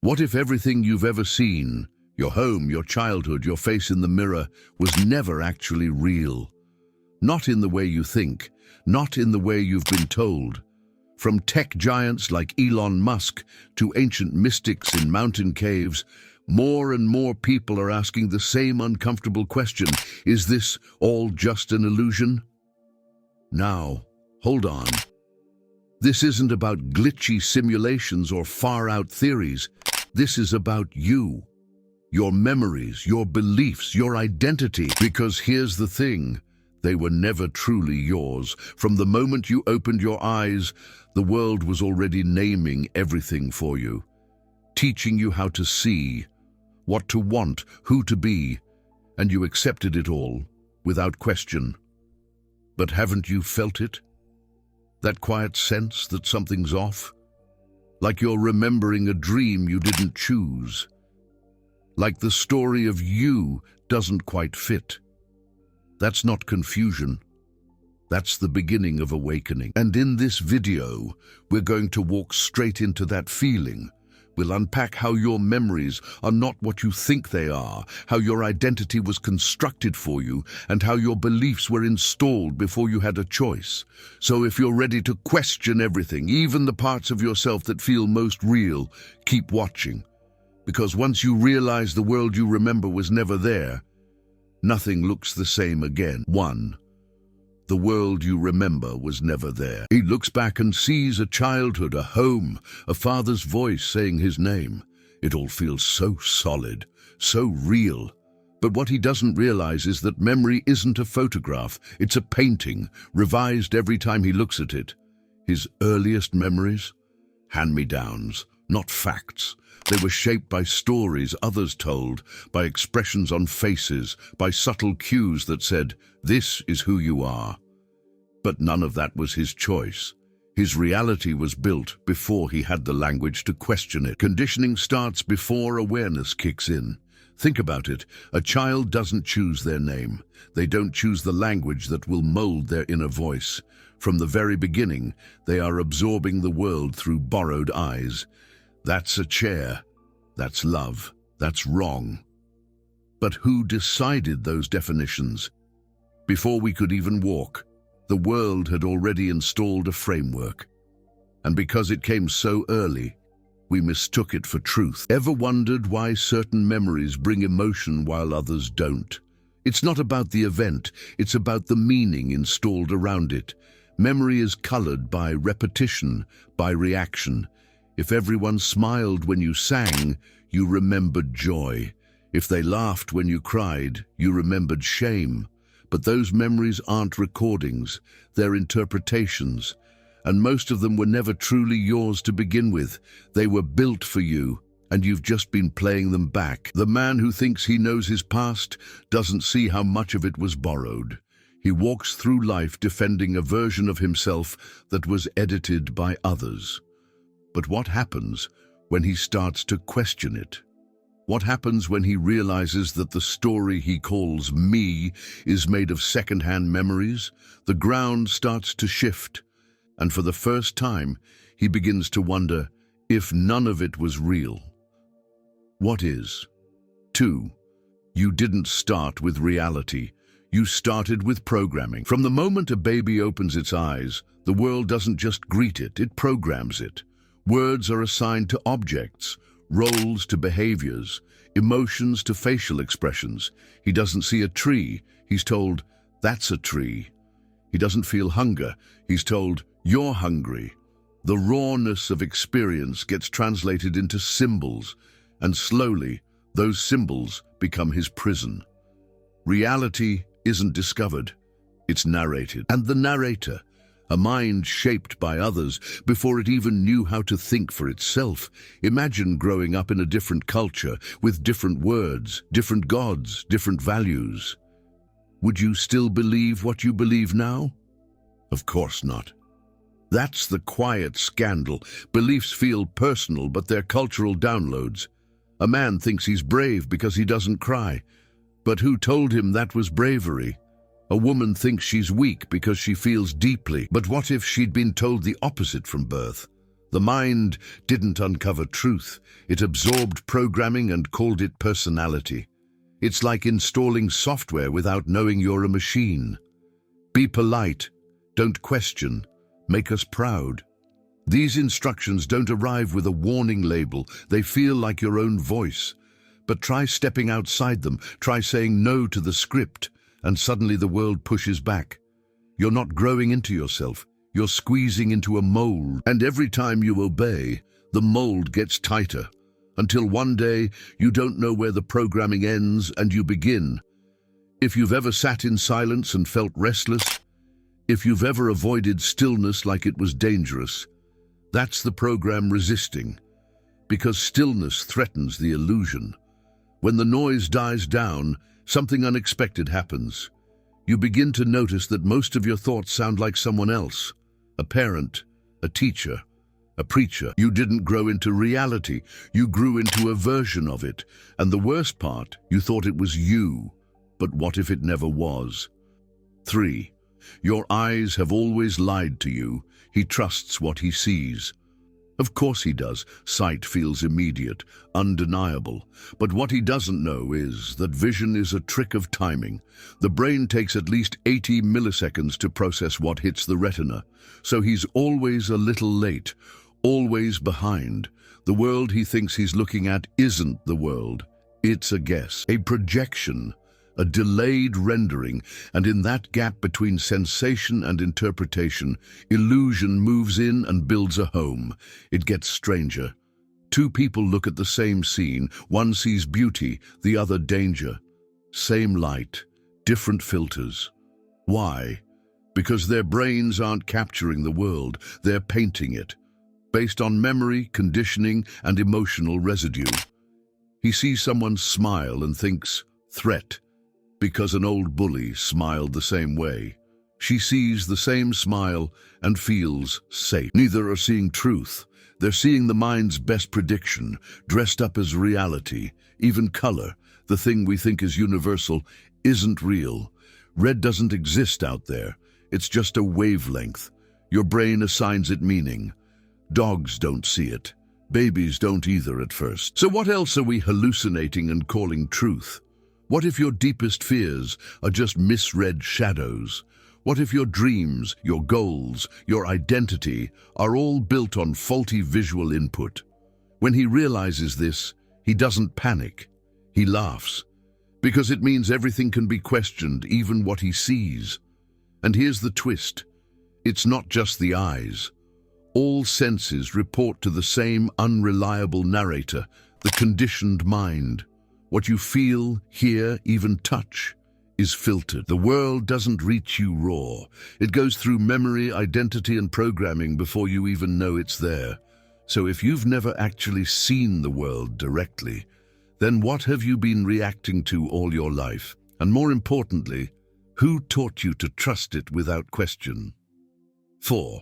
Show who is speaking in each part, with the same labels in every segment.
Speaker 1: What if everything you've ever seen, your home, your childhood, your face in the mirror, was never actually real? Not in the way you think, not in the way you've been told. From tech giants like Elon Musk to ancient mystics in mountain caves, more and more people are asking the same uncomfortable question: is this all just an illusion? Now, hold on. This isn't about glitchy simulations or far-out theories. This is about you, your memories, your beliefs, your identity. Because here's the thing, they were never truly yours. From the moment you opened your eyes, the world was already naming everything for you, teaching you how to see, what to want, who to be, and you accepted it all, without question. But haven't you felt it? That quiet sense that something's off? Like you're remembering a dream you didn't choose. Like the story of you doesn't quite fit. That's not confusion. That's the beginning of awakening. And in this video, we're going to walk straight into that feeling. We'll unpack how your memories are not what you think they are, how your identity was constructed for you, and how your beliefs were installed before you had a choice. So if you're ready to question everything, even the parts of yourself that feel most real, keep watching. Because once you realize the world you remember was never there, nothing looks the same again. 1. The world you remember was never there. He looks back and sees a childhood, a home, a father's voice saying his name. It all feels so solid, so real. But what he doesn't realize is that memory isn't a photograph, it's a painting, revised every time he looks at it. His earliest memories? Hand-me-downs, not facts. They were shaped by stories others told, by expressions on faces, by subtle cues that said, "This is who you are." But none of that was his choice. His reality was built before he had the language to question it. Conditioning starts before awareness kicks in. Think about it. A child doesn't choose their name. They don't choose the language that will mold their inner voice. From the very beginning, they are absorbing the world through borrowed eyes. That's a chair. That's love. That's wrong. But who decided those definitions? Before we could even walk, the world had already installed a framework. And because it came so early, we mistook it for truth. Ever wondered why certain memories bring emotion while others don't? It's not about the event, it's about the meaning installed around it. Memory is colored by repetition, by reaction. If everyone smiled when you sang, you remembered joy. If they laughed when you cried, you remembered shame. But those memories aren't recordings, they're interpretations. And most of them were never truly yours to begin with. They were built for you, and you've just been playing them back. The man who thinks he knows his past doesn't see how much of it was borrowed. He walks through life defending a version of himself that was edited by others. But what happens when he starts to question it? What happens when he realizes that the story he calls me is made of second-hand memories? The ground starts to shift, and for the first time, he begins to wonder if none of it was real. What is? 2. You didn't start with reality. You started with programming. From the moment a baby opens its eyes, the world doesn't just greet it, it programs it. Words are assigned to objects, roles to behaviors, emotions to facial expressions. He doesn't see a tree. He's told, "That's a tree." He doesn't feel hunger. He's told, "You're hungry." The rawness of experience gets translated into symbols, and slowly, those symbols become his prison. Reality isn't discovered, it's narrated. And the narrator, a mind shaped by others before it even knew how to think for itself. Imagine growing up in a different culture, with different words, different gods, different values. Would you still believe what you believe now? Of course not. That's the quiet scandal. Beliefs feel personal, but they're cultural downloads. A man thinks he's brave because he doesn't cry. But who told him that was bravery? A woman thinks she's weak because she feels deeply. But what if she'd been told the opposite from birth? The mind didn't uncover truth. It absorbed programming and called it personality. It's like installing software without knowing you're a machine. Be polite, don't question, make us proud. These instructions don't arrive with a warning label. They feel like your own voice. But try stepping outside them, try saying no to the script, and suddenly the world pushes back. You're not growing into yourself, you're squeezing into a mold. And every time you obey, the mold gets tighter, until one day you don't know where the programming ends and you begin. If you've ever sat in silence and felt restless, if you've ever avoided stillness like it was dangerous, that's the program resisting, because stillness threatens the illusion. When the noise dies down, something unexpected happens. You begin to notice that most of your thoughts sound like someone else, a parent, a teacher, a preacher. You didn't grow into reality, you grew into a version of it. And the worst part, you thought it was you. But what if it never was? 3. Your eyes have always lied to you. He trusts what he sees. Of course he does. Sight feels immediate, undeniable. But what he doesn't know is that vision is a trick of timing. The brain takes at least 80 milliseconds to process what hits the retina. So he's always a little late, always behind. The world he thinks he's looking at isn't the world. It's a guess, a projection, a delayed rendering, and in that gap between sensation and interpretation, illusion moves in and builds a home. It gets stranger. Two people look at the same scene. One sees beauty, the other danger. Same light, different filters. Why? Because their brains aren't capturing the world, they're painting it, based on memory, conditioning, and emotional residue. He sees someone smile and thinks, threat, because an old bully smiled the same way. She sees the same smile and feels safe. Neither are seeing truth. They're seeing the mind's best prediction, dressed up as reality. Even color, the thing we think is universal, isn't real. Red doesn't exist out there. It's just a wavelength. Your brain assigns it meaning. Dogs don't see it. Babies don't either at first. So what else are we hallucinating and calling truth? What if your deepest fears are just misread shadows? What if your dreams, your goals, your identity are all built on faulty visual input? When he realizes this, he doesn't panic. He laughs, because it means everything can be questioned, even what he sees. And here's the twist. It's not just the eyes. All senses report to the same unreliable narrator, the conditioned mind. What you feel, hear, even touch is filtered. The world doesn't reach you raw. It goes through memory, identity, and programming before you even know it's there. So if you've never actually seen the world directly, then what have you been reacting to all your life? And more importantly, who taught you to trust it without question? 4.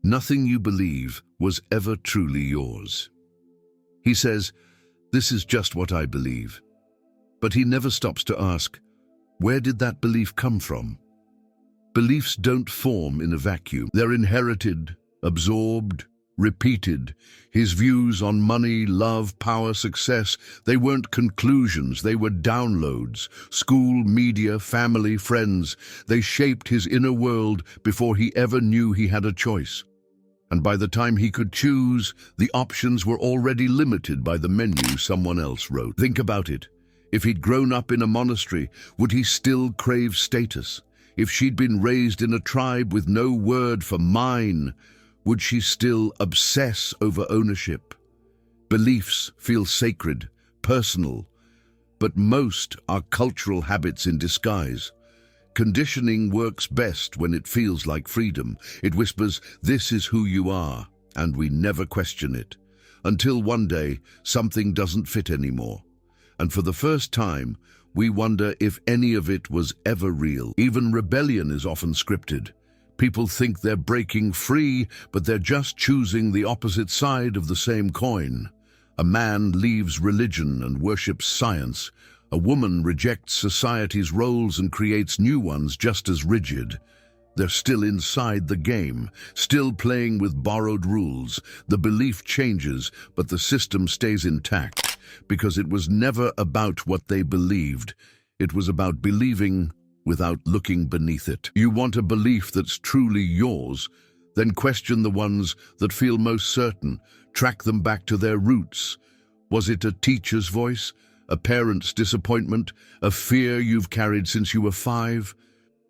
Speaker 1: Nothing you believe was ever truly yours. He says, "This is just what I believe." But he never stops to ask, where did that belief come from? Beliefs don't form in a vacuum. They're inherited, absorbed, repeated. His views on money, love, power, success, they weren't conclusions, they were downloads. School, media, family, friends, they shaped his inner world before he ever knew he had a choice. And by the time he could choose, the options were already limited by the menu someone else wrote. Think about it. If he'd grown up in a monastery, would he still crave status? If she'd been raised in a tribe with no word for mine, would she still obsess over ownership? Beliefs feel sacred, personal, but most are cultural habits in disguise. Conditioning works best when it feels like freedom. It whispers, "This is who you are," and we never question it. Until one day, something doesn't fit anymore. And for the first time, we wonder if any of it was ever real. Even rebellion is often scripted. People think they're breaking free, but they're just choosing the opposite side of the same coin. A man leaves religion and worships science. A woman rejects society's roles and creates new ones just as rigid. They're still inside the game, still playing with borrowed rules. The belief changes, but the system stays intact, because it was never about what they believed. It was about believing without looking beneath it. You want a belief that's truly yours? Then question the ones that feel most certain. Track them back to their roots. Was it a teacher's voice? A parent's disappointment? A fear you've carried since you were 5?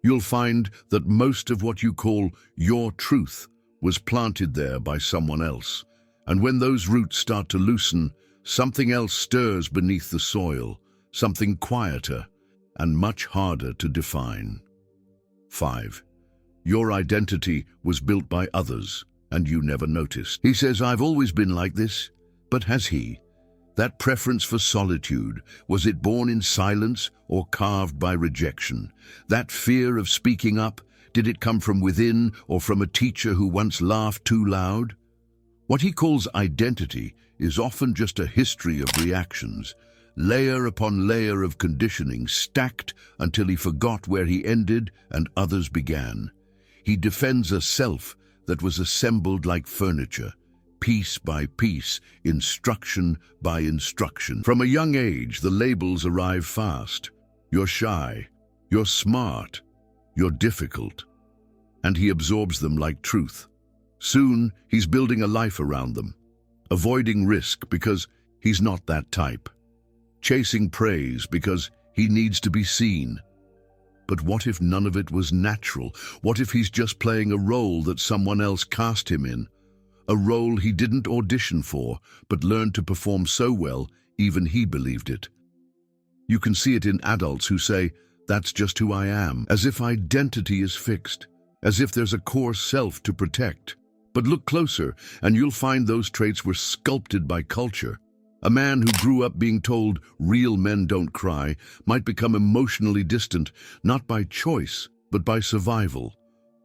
Speaker 1: You'll find that most of what you call your truth was planted there by someone else. And when those roots start to loosen, something else stirs beneath the soil, something quieter and much harder to define. 5. Your identity was built by others, and you never noticed. He says, I've always been like this, but has he? That preference for solitude, was it born in silence or carved by rejection? That fear of speaking up, did it come from within or from a teacher who once laughed too loud? What he calls identity is often just a history of reactions, layer upon layer of conditioning stacked until he forgot where he ended and others began. He defends a self that was assembled like furniture, piece by piece, instruction by instruction. From a young age, the labels arrive fast. You're shy, you're smart, you're difficult. And he absorbs them like truth. Soon, he's building a life around them, avoiding risk because he's not that type, chasing praise because he needs to be seen. But what if none of it was natural? What if he's just playing a role that someone else cast him in? A role he didn't audition for, but learned to perform so well, even he believed it. You can see it in adults who say, that's just who I am, as if identity is fixed, as if there's a core self to protect. But look closer, and you'll find those traits were sculpted by culture. A man who grew up being told real men don't cry might become emotionally distant, not by choice, but by survival.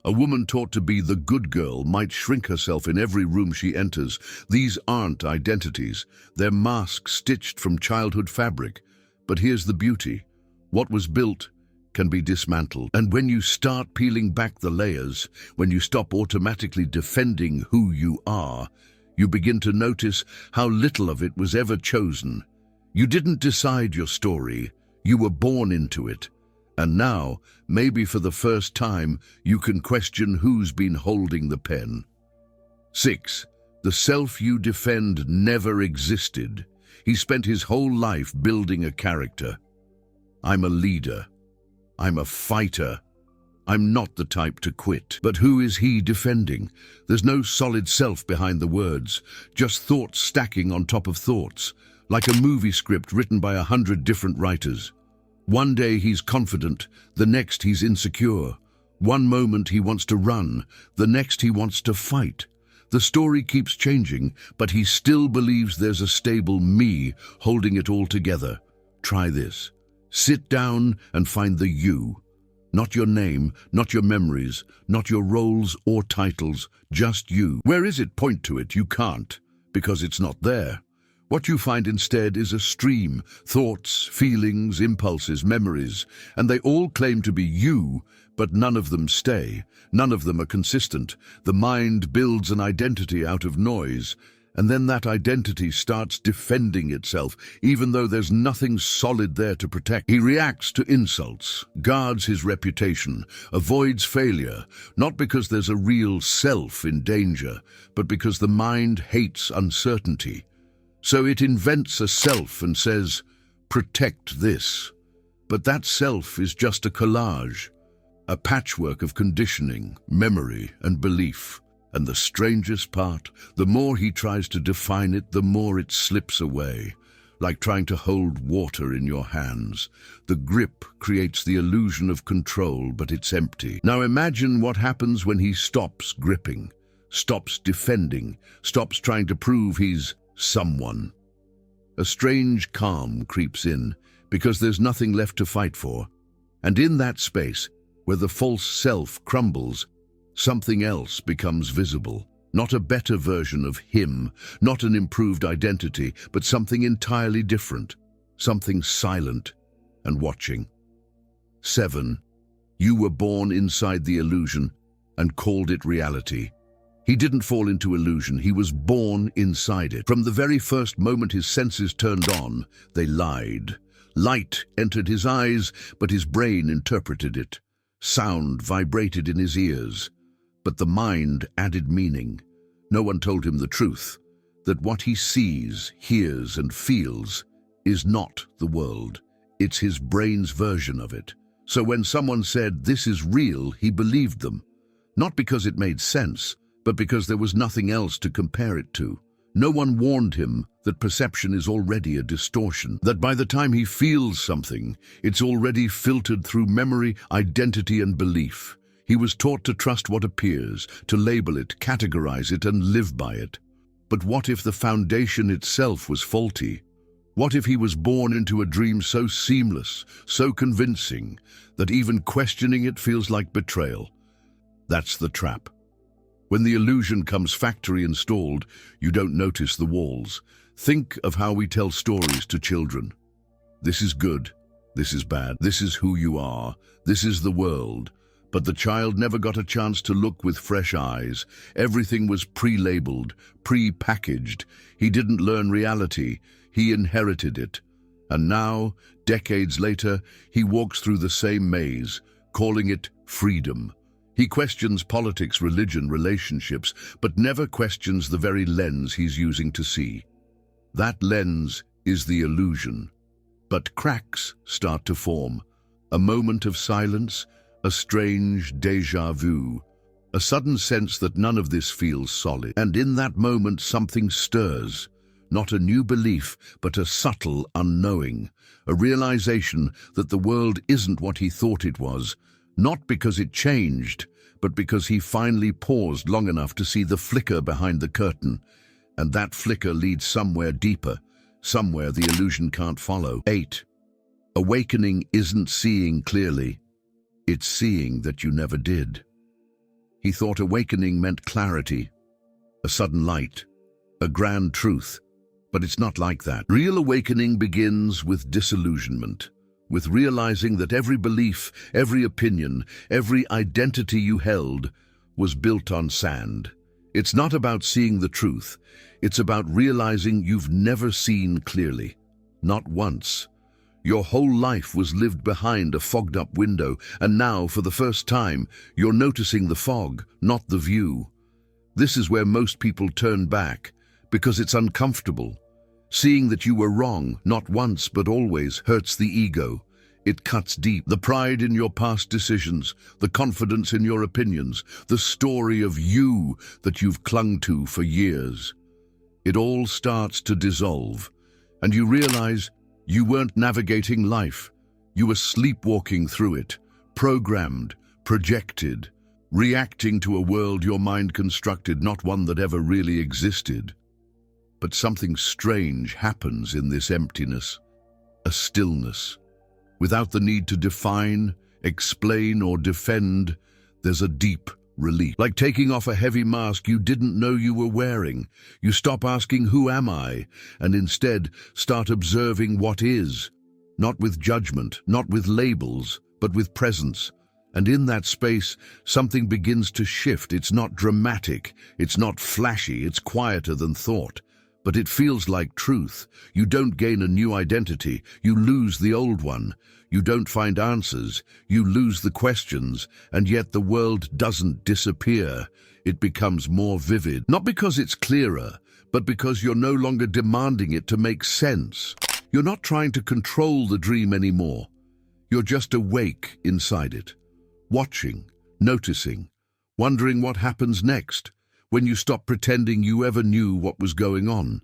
Speaker 1: A woman taught to be the good girl might shrink herself in every room she enters. These aren't identities. They're masks stitched from childhood fabric. But here's the beauty. What was built can be dismantled. And when you start peeling back the layers, when you stop automatically defending who you are, you begin to notice how little of it was ever chosen. You didn't decide your story. You were born into it. And now, maybe for the first time, you can question who's been holding the pen. 6. The self you defend never existed. He spent his whole life building a character. I'm a leader. I'm a fighter. I'm not the type to quit. But who is he defending? There's no solid self behind the words, just thoughts stacking on top of thoughts, like a movie script written by 100 different writers. One day he's confident, the next he's insecure. One moment he wants to run, the next he wants to fight. The story keeps changing, but he still believes there's a stable me holding it all together. Try this. Sit down and find the you. Not your name, not your memories, not your roles or titles, just you. Where is it? Point to it. You can't, because it's not there. What you find instead is a stream, thoughts, feelings, impulses, memories, and they all claim to be you, but none of them stay. None of them are consistent. The mind builds an identity out of noise, and then that identity starts defending itself, even though there's nothing solid there to protect. He reacts to insults, guards his reputation, avoids failure, not because there's a real self in danger, but because the mind hates uncertainty. So it invents a self and says, protect this. But that self is just a collage, a patchwork of conditioning, memory, and belief. And the strangest part, the more he tries to define it, the more it slips away, like trying to hold water in your hands. The grip creates the illusion of control, but it's empty. Now imagine what happens when he stops gripping, stops defending, stops trying to prove he's someone. A strange calm creeps in, because there's nothing left to fight for. And in that space, where the false self crumbles, something else becomes visible. Not a better version of him, not an improved identity, but something entirely different, something silent and watching. 7. You were born inside the illusion and called it reality. He didn't fall into illusion, he was born inside it. From the very first moment his senses turned on, they lied. Light entered his eyes, but his brain interpreted it. Sound vibrated in his ears, but the mind added meaning. No one told him the truth, that what he sees, hears, and feels is not the world. It's his brain's version of it. So when someone said, "This is real," he believed them. Not because it made sense, but because there was nothing else to compare it to. No one warned him that perception is already a distortion, that by the time he feels something, it's already filtered through memory, identity, and belief. He was taught to trust what appears, to label it, categorize it, and live by it. But what if the foundation itself was faulty? What if he was born into a dream so seamless, so convincing, that even questioning it feels like betrayal? That's the trap. When the illusion comes factory installed, you don't notice the walls. Think of how we tell stories to children. This is good, this is bad, this is who you are, this is the world. But the child never got a chance to look with fresh eyes. Everything was pre-labeled, pre-packaged. He didn't learn reality, he inherited it. And now, decades later, he walks through the same maze, calling it freedom. He questions politics, religion, relationships, but never questions the very lens he's using to see. That lens is the illusion. But cracks start to form. A moment of silence, a strange déjà vu, a sudden sense that none of this feels solid. And in that moment something stirs. Not a new belief, but a subtle unknowing. A realization that the world isn't what he thought it was. Not because it changed, but because he finally paused long enough to see the flicker behind the curtain. And that flicker leads somewhere deeper, somewhere the illusion can't follow. 8. Awakening isn't seeing clearly. It's seeing that you never did. He thought awakening meant clarity, a sudden light, a grand truth. But it's not like that. Real awakening begins with disillusionment, with realizing that every belief, every opinion, every identity you held was built on sand. It's not about seeing the truth. It's about realizing you've never seen clearly. Not once. Your whole life was lived behind a fogged-up window, and now, for the first time, you're noticing the fog, not the view. This is where most people turn back, because it's uncomfortable. Seeing that you were wrong, not once but always, hurts the ego. It cuts deep. The pride in your past decisions, the confidence in your opinions, the story of you that you've clung to for years. It all starts to dissolve, and you realize you weren't navigating life. You were sleepwalking through it, programmed, projected, reacting to a world your mind constructed, not one that ever really existed. But something strange happens in this emptiness, a stillness. Without the need to define, explain, or defend, there's a deep relief. Like taking off a heavy mask you didn't know you were wearing. You stop asking, "Who am I?" and instead start observing what is. Not with judgment, not with labels, but with presence. And in that space, something begins to shift. It's not dramatic, it's not flashy, it's quieter than thought. But it feels like truth. You don't gain a new identity, you lose the old one. You don't find answers, you lose the questions, and yet the world doesn't disappear. It becomes more vivid. Not because it's clearer, but because you're no longer demanding it to make sense. You're not trying to control the dream anymore. You're just awake inside it, watching, noticing, wondering what happens next. When you stop pretending you ever knew what was going on.